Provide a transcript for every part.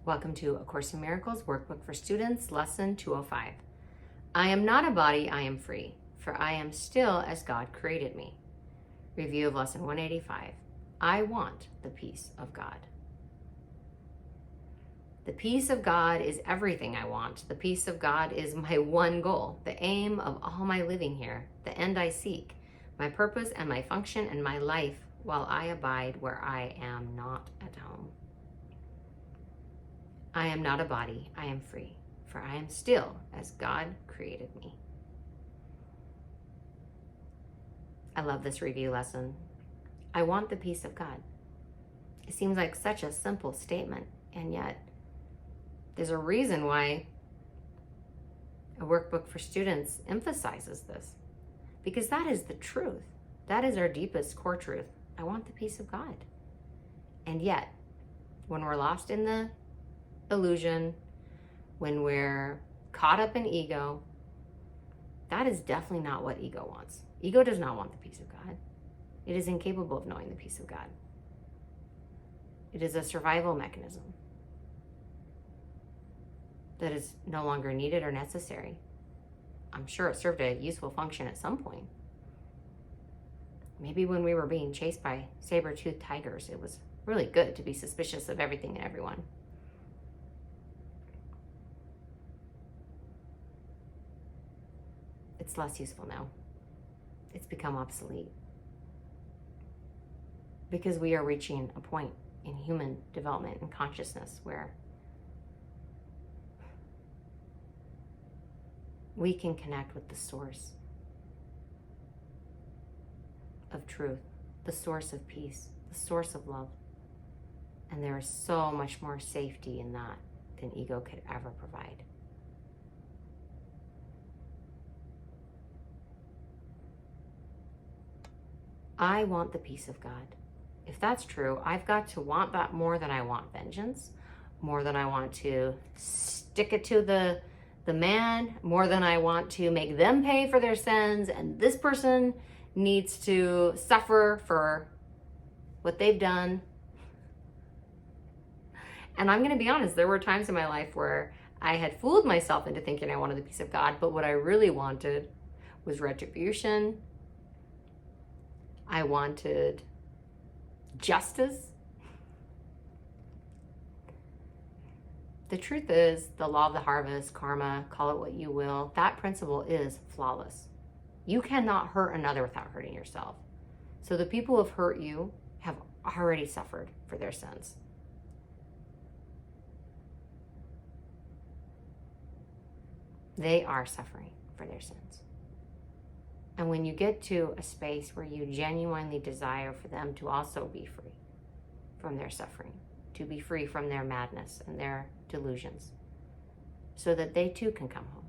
Welcome to A Course in Miracles Workbook for Students, Lesson 205. I am not a body, I am free, for I am still as God created me. Review of Lesson 185. I want the peace of God. The peace of God is everything I want. The peace of God is my one goal, the aim of all my living here, the end I seek, my purpose and my function and my life while I abide where I am not at home. I am not a body, I am free, for I am still as God created me. I love this review lesson. I want the peace of God. It seems like such a simple statement, and yet there's a reason why a workbook for students emphasizes this, because that is the truth. That is our deepest core truth. I want the peace of God. And yet, when we're lost in the illusion, when we're caught up in ego, that is definitely not what ego wants. Ego does not want the peace of God. It is incapable of knowing the peace of God. It is a survival mechanism that is no longer needed or necessary. I'm sure it served a useful function at some point. Maybe when we were being chased by saber-toothed tigers, it was really good to be suspicious of everything and everyone. It's less useful now. It's become obsolete. Because we are reaching a point in human development and consciousness where we can connect with the source of truth, the source of peace, the source of love. And there is so much more safety in that than ego could ever provide. I want the peace of God. If that's true, I've got to want that more than I want vengeance, more than I want to stick it to the man, more than I want to make them pay for their sins, and this person needs to suffer for what they've done. And I'm going to be honest, there were times in my life where I had fooled myself into thinking I wanted the peace of God, but what I really wanted was retribution. I wanted justice. The truth is, the law of the harvest, karma, call it what you will, that principle is flawless. You cannot hurt another without hurting yourself. So the people who have hurt you have already suffered for their sins. They are suffering for their sins. And when you get to a space where you genuinely desire for them to also be free from their suffering, to be free from their madness and their delusions, so that they too can come home,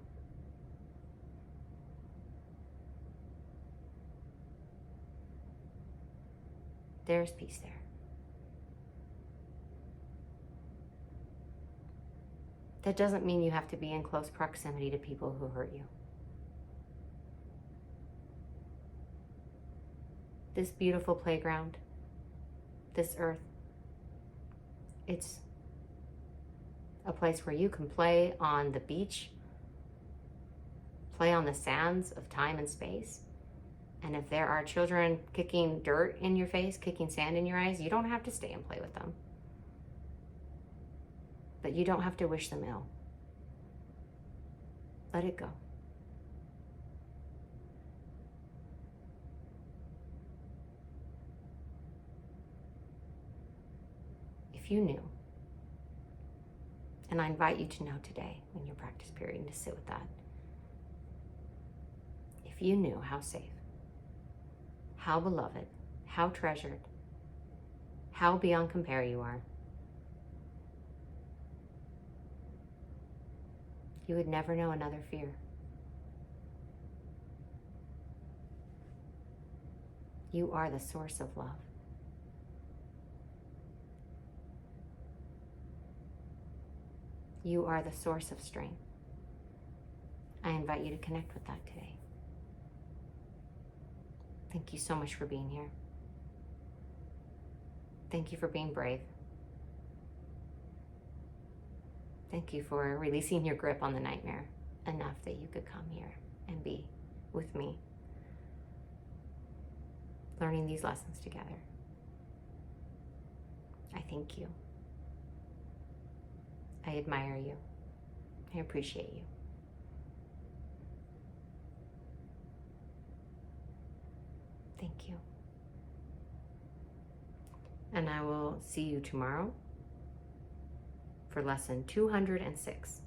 there's peace there. That doesn't mean you have to be in close proximity to people who hurt you. This beautiful playground, this earth, it's a place where you can play on the beach, play on the sands of time and space. And if there are children kicking dirt in your face, kicking sand in your eyes, you don't have to stay and play with them. But you don't have to wish them ill. Let it go. If you knew, and I invite you to know today in your practice period and to sit with that, if you knew how safe, how beloved, how treasured, how beyond compare you are, you would never know another fear. You are the source of love. You are the source of strength. I invite you to connect with that today. Thank you so much for being here. Thank you for being brave. Thank you for releasing your grip on the nightmare enough that you could come here and be with me, learning these lessons together. I thank you. I admire you. I appreciate you. Thank you. And I will see you tomorrow for lesson 206.